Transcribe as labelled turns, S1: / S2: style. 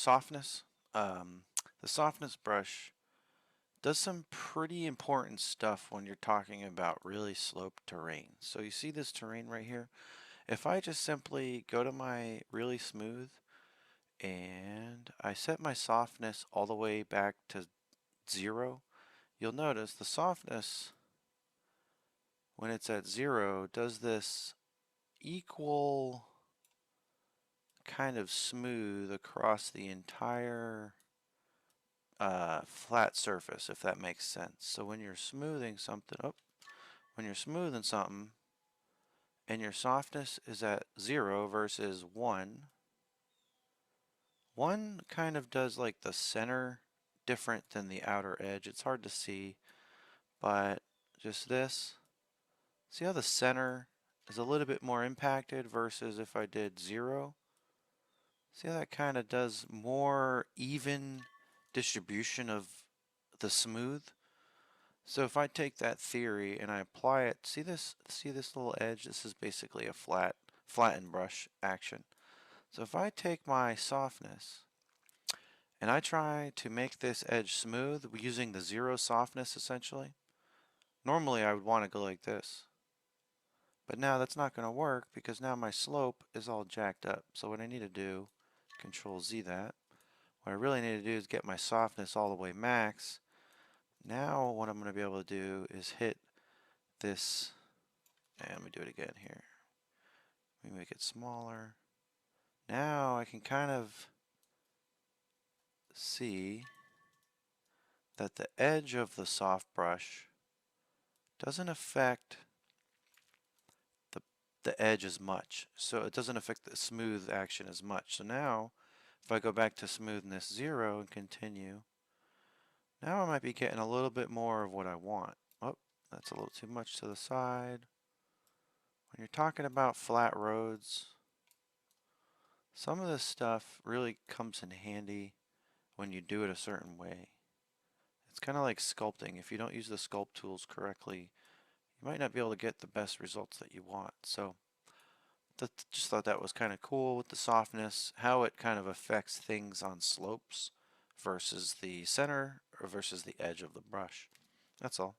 S1: softness. The softness brush does some pretty important stuff when you're talking about really sloped terrain. So you see this terrain right here? If I just simply go to my really smooth and I set my softness all the way back to 0, you'll notice the softness when it's at 0 does this equal kind of smooth across the entire flat surface, if that makes sense. So when you're smoothing something, when you're smoothing something and your softness is at 0 versus 1, 1 kind of does like the center different than the outer edge. It's hard to see, but just this. See how the center is a little bit more impacted versus if I did 0? See how that kind of does more even distribution of the smooth? So if I take that theory and I apply it, see this little edge? This is basically a flatten brush action. So if I take my softness and I try to make this edge smooth using the 0 softness essentially, normally I would want to go like this. But now that's not going to work because now my slope is all jacked up. So what I need to do, Control Z that, what I really need to do is get my softness all the way max. Now what I'm going to be able to do is hit this, and let me do it again here. Let me make it smaller. Now I can kind of see that the edge of the soft brush doesn't affect the edge as much. So it doesn't affect the smooth action as much. So now if I go back to smoothness 0 and continue, now I might be getting a little bit more of what I want. Oh, that's a little too much to the side. When you're talking about flat roads, some of this stuff really comes in handy when you do it a certain way. It's kind of like sculpting. If you don't use the sculpt tools correctly, you might not be able to get the best results that you want. So just thought that was kind of cool with the softness, how it kind of affects things on slopes versus the center or versus the edge of the brush. That's all.